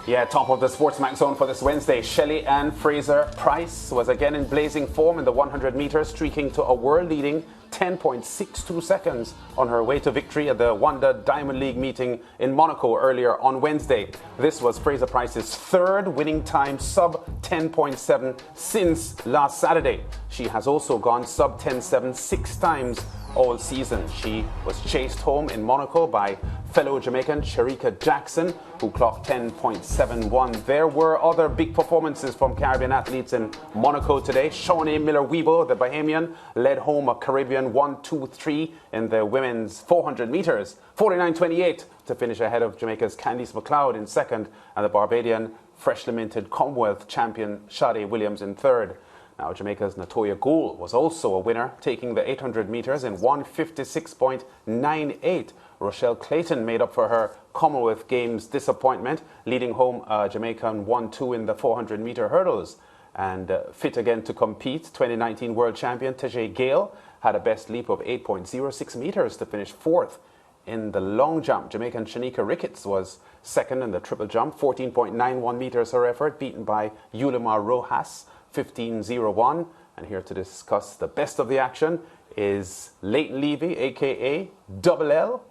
Yeah, top of the SportsMax zone for this Wednesday. Shelley and Fraser-Pryce was again in blazing form in the 100 meters, streaking to a world-leading 10.62 seconds on her way to victory at the Monaco Diamond League meeting in Monaco earlier on Wednesday. This was Fraser-Pryce's third winning time sub 10.7 since last Saturday. She has also gone sub 10.7 6 times all season. She was chased home in Monaco by fellow Jamaican Shericka Jackson, who clocked 10.71. There were other big performances from Caribbean athletes in Monaco today. Shaunae Miller-Uibo, the Bahamian, led home a Caribbean 1-2-3 in the women's 400 meters, 49.28 to finish ahead of Jamaica's Candice McLeod in second and the Barbadian freshly minted Commonwealth champion Shaunae Williams in third. Now, Jamaica's Tajay Gayle was also a winner, taking the 800 meters in 1:56.98. Rochelle Clayton made up for her Commonwealth Games disappointment, leading home Jamaican 1-2 in the 400 meter hurdles. And fit again to compete, 2019 world champion Tajay Gayle had a best leap of 8.06 meters to finish fourth. In the long jump, Jamaican Shanika Ricketts was second in the triple jump, 14.91 meters her effort, beaten by Yulimar Rojas, 15.01. And here to discuss the best of the action is Leighton Levy, aka Double L,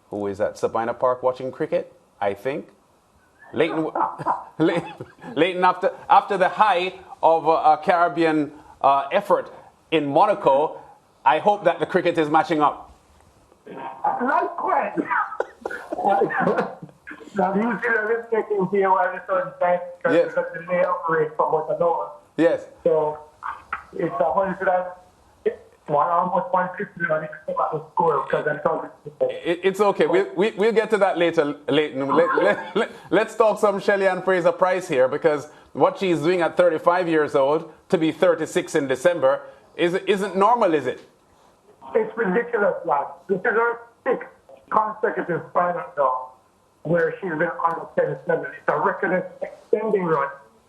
who is at Sabina Park watching cricket, I think. Leighton, Leighton after the high of a Caribbean effort in Monaco, I hope that the cricket is matching up. Not quite. Now, usually I'm taking here where the sun shines because the day operates from what I know. Yes. So it's 100 almost 150 on the score because I'm talking. It's okay. We'll get to that later, Leighton. Let's talk some Shelley and Fraser-Pryce here, because what she's doing at 35 years old to be 36 in December isn't normal, is it? It's ridiculous, lad. This is her 6th consecutive final now where she's been on the 10-7. It's a record extending run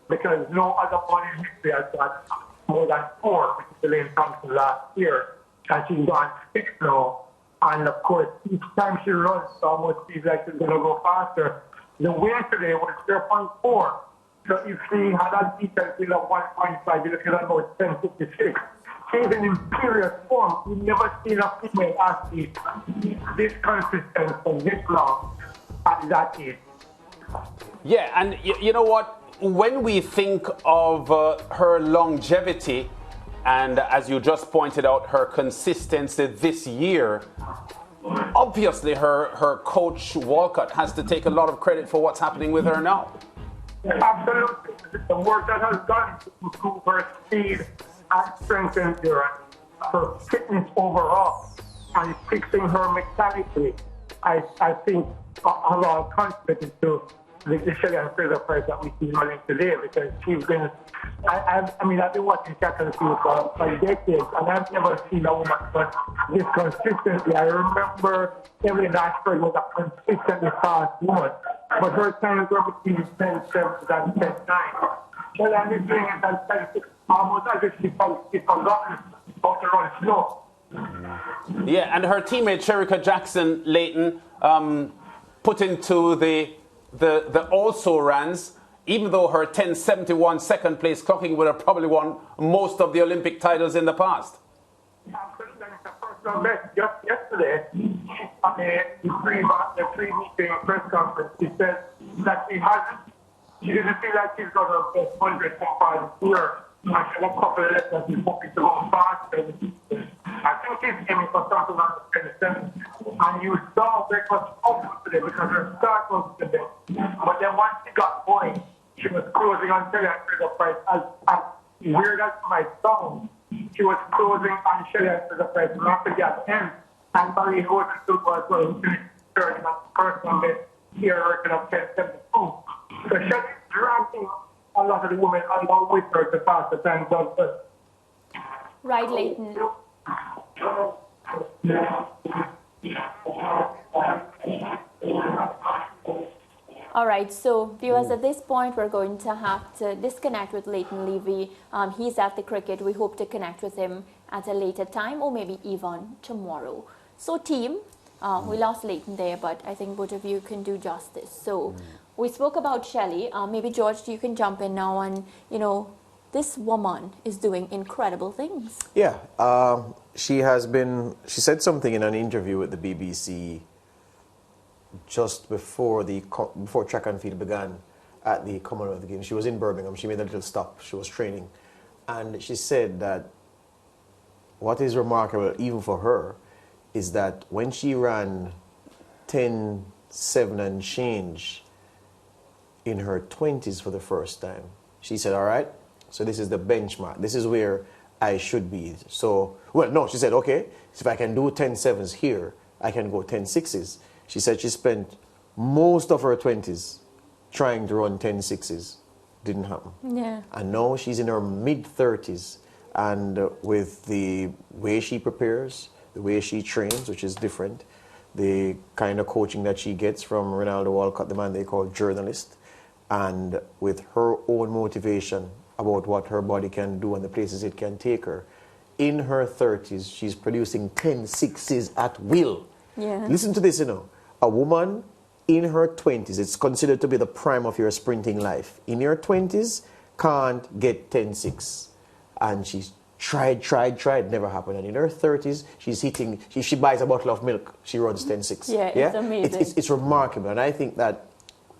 because no other body in history has got more than 4, which is Elaine Thompson last year. And she's gone 6 now. And of course, each time she runs, it almost feels like she's going to go faster. The win today was 0.4. So if she had a detail field of 1.5, you're looking at about 10.56. She's in imperious form. We've never seen a female athlete this consistent for this long at that age. Yeah, and you know what? When we think of her longevity, and as you just pointed out, her consistency this year, obviously her coach Walcott has to take a lot of credit for what's happening with her now. Absolutely. The work that has done to improve her speed and strength and endurance, her fitness overall, and fixing her mechanically, I think a lot of confidence to the Shelley and Fraser-Pryce that we see running today, because she's been, I've been watching track and field for decades, and I've never seen a woman run this consistently. I remember Evelyn Ashford was a consistently fast woman, but her times were between 10.7 and 10.9. Well, I'm just doing it at 10.6, almost as if she's forgotten how to run slow. Yeah, and her teammate Shericka Jackson, Leighton, put into the also runs, even though her 10.71 second place clocking would have probably won most of the Olympic titles in the past. Absolutely. It's the first one met just yesterday at the pre-meeting press conference. She said that she didn't feel like she's got her best 100 so far this year. And she had a couple of lessons she's hoping to go faster. I think she's aiming for something around 27. And you saw very much up today because her start was the best. But then once she got going, she was closing on Shelley and Fraser-Pryce. As weird as it might sound, she was closing on Shelley and Fraser-Pryce rapidly at the end. And Barry Horton took was well, finished third in the first one best here, record of 10.72. So Shelley's dragging a lot of the women along with her to pass the time done first. Right, Leighton. All right, so viewers, at this point, we're going to have to disconnect with Leighton Levy. He's at the cricket. We hope to connect with him at a later time or maybe even tomorrow. So team, we lost Leighton there, but I think both of you can do justice. So We spoke about Shelly. Maybe George, you can jump in now, and this woman is doing incredible things. Yeah, she said something in an interview with the BBC just before track and field began at the Commonwealth Games. She was in Birmingham. She made a little stop. She was training. And she said that what is remarkable, even for her, is that when she ran 10.7 and change in her 20s for the first time, she said, all right, so this is the benchmark. This is where I should be. So, well, no, she said, okay, if I can do 10.7s here, I can go 10.6s. She said she spent most of her 20s trying to run 10.6s. Didn't happen. Yeah. And now she's in her mid-30s, and with the way she prepares, the way she trains, which is different, the kind of coaching that she gets from Ronaldo Walcott, the man they call journalist, and with her own motivation about what her body can do and the places it can take her, in her 30s, she's producing 10.6s at will. Yeah. Listen to this, a woman in her 20s, it's considered to be the prime of your sprinting life. In your 20s, can't get 10.6. And she's tried, never happened. And in her 30s, she's hitting, she buys a bottle of milk, she runs 10.6. Yeah, it's amazing. It's remarkable. And I think that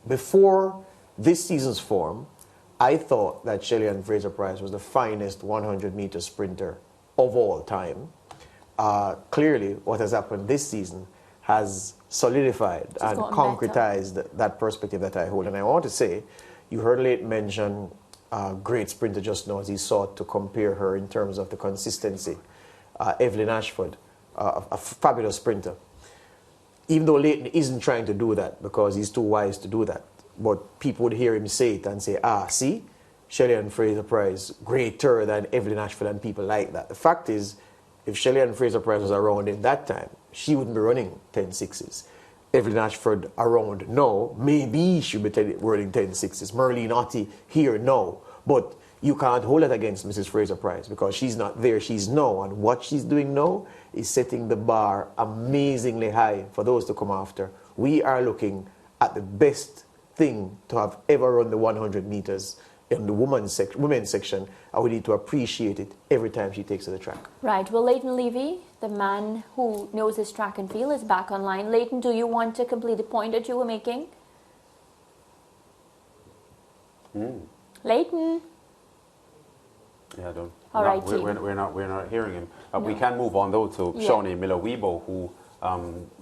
before this season's form, I thought that Shelly-Ann Fraser-Pryce was the finest 100-meter sprinter of all time. Clearly, what has happened this season has solidified and concretized that perspective that I hold. And I want to say, you heard Leighton mention a great sprinter just now as he sought to compare her in terms of the consistency. Evelyn Ashford, a fabulous sprinter. Even though Leighton isn't trying to do that because he's too wise to do that, but people would hear him say it and say, see, Shelly-Ann Fraser-Pryce greater than Evelyn Ashford and people like that. The fact is, if Shelly-Ann Fraser-Pryce was around in that time, she wouldn't be running 10.6s. Evelyn Ashford around now, maybe she'll be running 10.6s. Merlene Ottey here, no. But you can't hold it against Mrs. Fraser-Pryce because she's not there, she's now. And what she's doing now is setting the bar amazingly high for those to come after. We are looking at the best thing to have ever run the 100 meters in the women's section, and we need to appreciate it every time she takes to the track. Right. Well, Leighton Levy, the man who knows his track and field, is back online. Leighton, do you want to complete the point that you were making? Leighton? Yeah, I don't. All right, team. We're not hearing him. No. We can move on though to Shaunae Miller-Uibo, who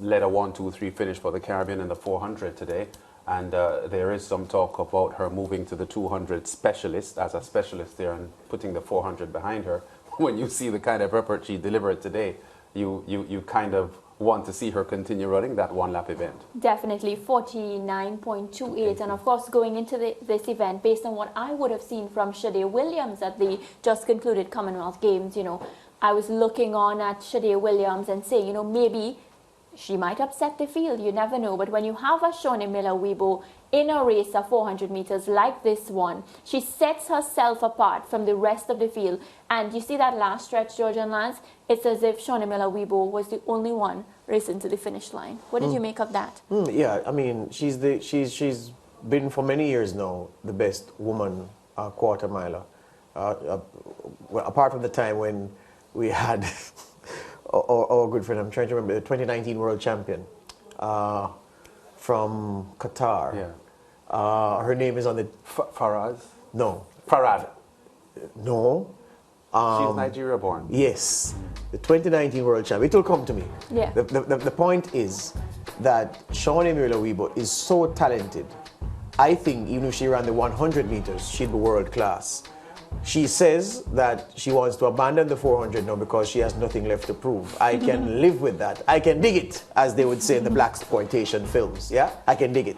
led a 1-2-3 finish for the Caribbean in the 400 today. And there is some talk about her moving to the 200 specialist as a specialist there and putting the 400 behind her. When you see the kind of effort she delivered today, you kind of want to see her continue running that one-lap event. Definitely, 49.28. And of course, going into this event, based on what I would have seen from Shaunae Williams at the just concluded Commonwealth Games, I was looking on at Shaunae Williams and saying, maybe she might upset the field, you never know. But when you have a Shaunae Miller-Uibo in a race of 400 meters like this one, she sets herself apart from the rest of the field. And you see that last stretch, George and Lance, it's as if Shaunae Miller-Uibo was the only one racing to the finish line. What did you make of that? Yeah, I mean, she's been for many years now the best woman quarter miler. Well, apart from the time when we had our good friend, I'm trying to remember, the 2019 world champion from Qatar. Yeah. Her name is on the... Faraz? No. Farad? No. She's Nigeria born. Yes. The 2019 world champion. It will come to me. Yeah. The point is that Shaunae Miller-Uibo is so talented. I think even if she ran the 100 meters, she'd be world class. She says that she wants to abandon the 400 now because she has nothing left to prove. I can live with that. I can dig it, as they would say in the blaxploitation films. Yeah, I can dig it.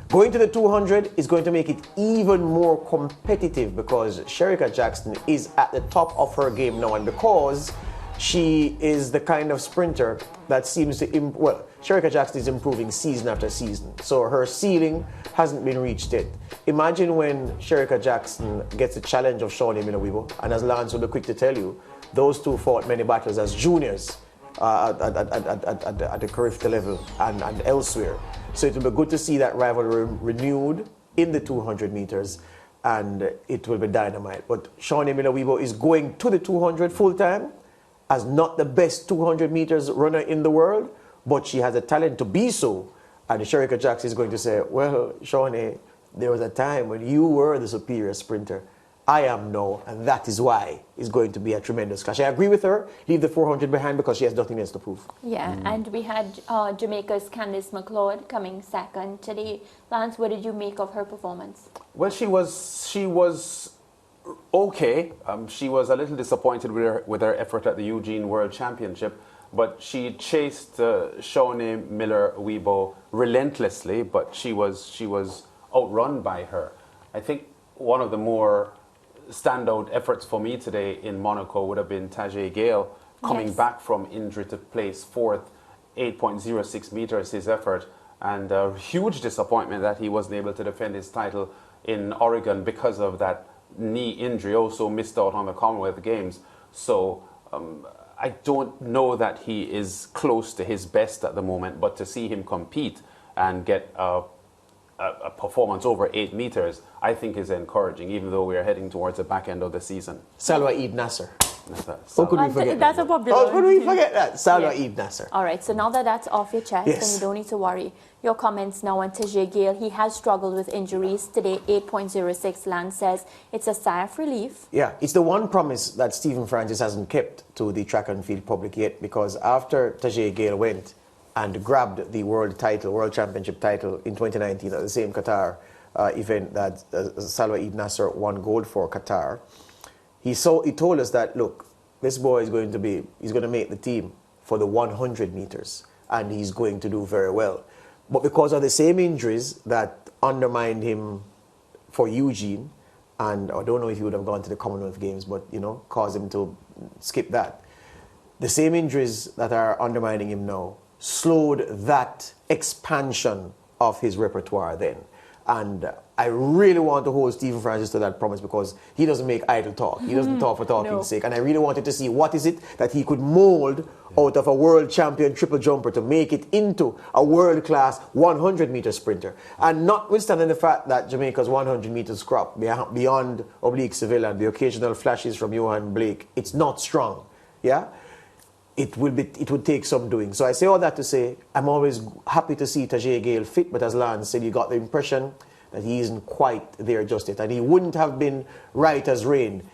Going to the 200 is going to make it even more competitive because Shericka Jackson is at the top of her game now, and because she is the kind of sprinter that seems to, Shericka Jackson is improving season after season. So her ceiling hasn't been reached yet. Imagine when Shericka Jackson gets the challenge of Shaunae Miller-Uibo, and as Lance will be quick to tell you, those two fought many battles as juniors. at the Carifta level and elsewhere. So it will be good to see that rivalry renewed in the 200 meters, and it will be dynamite. But Shaunae Miller-Uibo is going to the 200 full time as not the best 200 meters runner in the world, but she has a talent to be so. And Shericka Jackson is going to say, well, Shaunae, there was a time when you were the superior sprinter. I am now, and that is why it's going to be a tremendous clash. I agree with her. Leave the 400 behind because she has nothing else to prove. Yeah, and we had Jamaica's Candice McLeod coming second today. Lance, what did you make of her performance? Well, she was okay. She was a little disappointed with her effort at the Eugene World Championship, but she chased Shaunae Miller-Uibo relentlessly, but she was outrun by her. I think one of the more standout efforts for me today in Monaco would have been Tajay Gayle coming back from injury to place fourth, 8.06 meters his effort, and a huge disappointment that he wasn't able to defend his title in Oregon because of that knee injury. Also missed out on the Commonwealth Games. So I don't know that he is close to his best at the moment, but to see him compete and get a performance over 8 meters, I think is encouraging, even though we are heading towards the back end of the season. Salwa Eid Nasser. How could we forget that's that? a popular How could we forget that? Salwa Yeah. Eid Nasser. All right, so now that that's off your chest, Yes. then you don't need to worry. Your comments now on Tajay Gayle. He has struggled with injuries today. 8.06. Lance says it's a sigh of relief. Yeah, it's the one promise that Stephen Francis hasn't kept to the track and field public yet, because after Tajay Gayle went and grabbed the world championship title in 2019 at the same Qatar event that Salwa Eid Nasser won gold for Qatar, he told us that, look, this boy he's going to make the team for the 100 meters, and he's going to do very well. But because of the same injuries that undermined him for Eugene, and I don't know if he would have gone to the Commonwealth Games, but, caused him to skip that. The same injuries that are undermining him now slowed that expansion of his repertoire then. And I really want to hold Stephen Francis to that promise, because he doesn't make idle talk. He doesn't talk for talking's sake. And I really wanted to see what is it that he could mold out of a world champion triple jumper to make it into a world-class 100-meter sprinter. And notwithstanding the fact that Jamaica's 100-meter scrap, beyond oblique Seville and the occasional flashes from Johan Blake, it's not strong. Yeah? It would take some doing. So I say all that to say, I'm always happy to see Tajay Gayle fit, but as Lance said, you got the impression that he isn't quite there just yet. And he wouldn't have been right as rain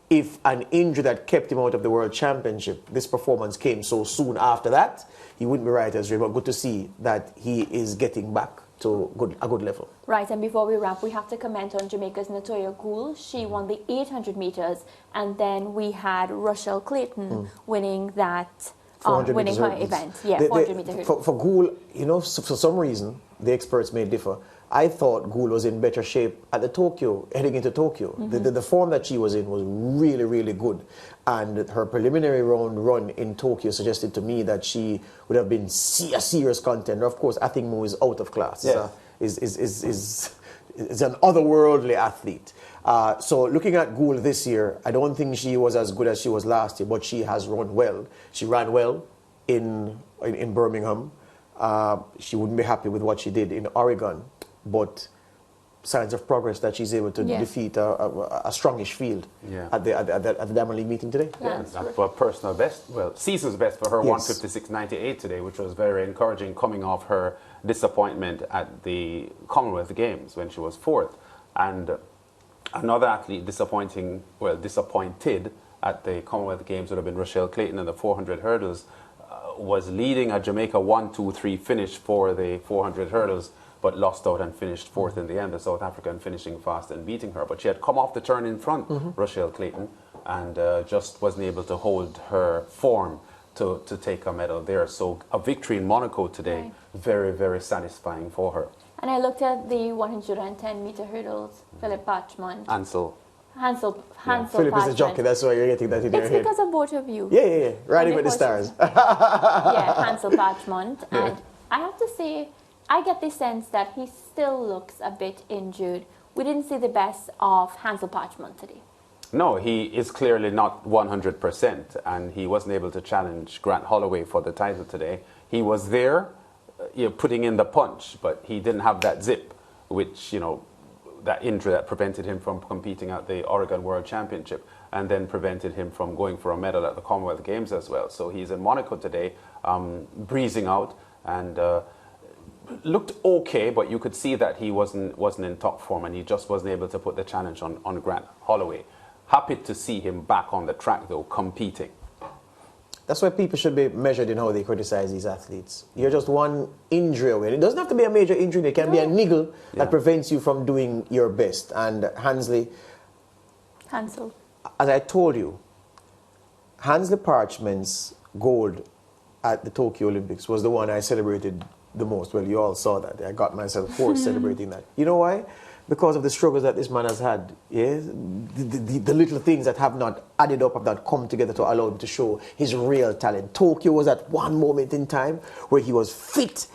if an injury that kept him out of the World Championship, this performance came so soon after that. He wouldn't be right as rain, but good to see that he is getting back to a good level. Right, and before we wrap, we have to comment on Jamaica's Natoya Gould. She won the 800 meters, and then we had Rochelle Clayton winning that, winning her event. Yeah, 400 meter hurdles. For Gould, for some reason, the experts may differ. I thought Gould was in better shape at heading into Tokyo. The form that she was in was really, really good. And her preliminary round run in Tokyo suggested to me that she would have been a serious contender. Of course, Athingmo is out of class. Yes. Is an otherworldly athlete. So looking at Gould this year, I don't think she was as good as she was last year, but she has run well. She ran well in Birmingham. She wouldn't be happy with what she did in Oregon, but signs of progress that she's able to defeat a strongish field at the Diamond League meeting today. Yeah, that's for personal best, season's best for her, 1:56.98 today, which was very encouraging, coming off her disappointment at the Commonwealth Games when she was fourth. And another athlete disappointed at the Commonwealth Games would have been Rochelle Clayton in the 400 hurdles, was leading a Jamaica 1-2-3 finish for the 400 hurdles, but lost out and finished fourth in the end, the South African finishing fast and beating her. But she had come off the turn in front, Rochelle Clayton, and just wasn't able to hold her form to take a medal there. So a victory in Monaco today, very, very satisfying for her. And I looked at the 110 meter hurdles, Philip Patchmont. Hansel Philip is a jockey, that's why you're getting that in your head. It's because of both of you. Yeah. Riding with the stars. Hansel Patchmont. And I have to say, I get the sense that he still looks a bit injured. We didn't see the best of Hansel Patchmont today. No, he is clearly not 100%, and he wasn't able to challenge Grant Holloway for the title today. He was there, putting in the punch, but he didn't have that zip, which, that injury that prevented him from competing at the Oregon World Championship, and then prevented him from going for a medal at the Commonwealth Games as well. So he's in Monaco today, breezing out, and looked okay, but you could see that he wasn't in top form, and he just wasn't able to put the challenge on Grant Holloway. Happy to see him back on the track, though, competing. That's why people should be measured in how they criticize these athletes. You're just one injury away. It doesn't have to be a major injury. It can be a niggle that prevents you from doing your best. And Hansel, as I told you, Hansel Parchment's gold at the Tokyo Olympics was the one I celebrated the most. Well, you all saw that. I got myself hoarse celebrating that. You know why? Because of the struggles that this man has had, the little things that have not added up, have not come together to allow him to show his real talent. Tokyo was at one moment in time where he was fit,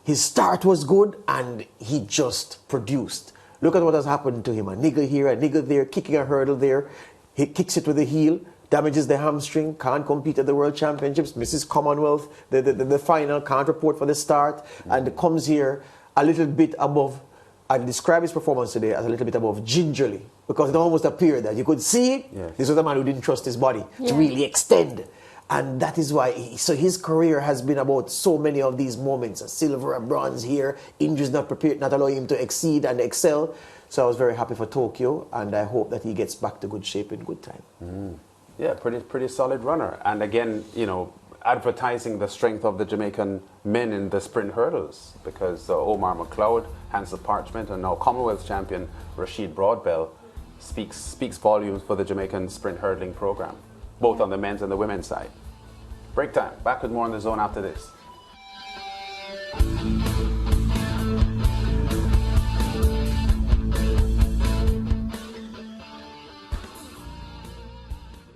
his start was good, and he just produced. Look at what has happened to him. A niggle here, a niggle there, kicking a hurdle there. He kicks it with the heel, damages the hamstring, can't compete at the World Championships, misses Commonwealth, the final, can't report for the start, and comes here a little bit above. I describe his performance today as a little bit above gingerly, because it almost appeared that you could see it. Yes. This was a man who didn't trust his body to really extend. And that is why, so his career has been about so many of these moments, a silver, a bronze here, injuries not prepared, not allowing him to exceed and excel. So I was very happy for Tokyo, and I hope that he gets back to good shape in good time. Yeah, pretty solid runner. And again, advertising the strength of the Jamaican men in the sprint hurdles, because Omar McLeod, Hansel Parchment, and now Commonwealth champion Rashid Broadbell speaks volumes for the Jamaican sprint hurdling program, both on the men's and the women's side. Break time. Back with more on The Zone after this.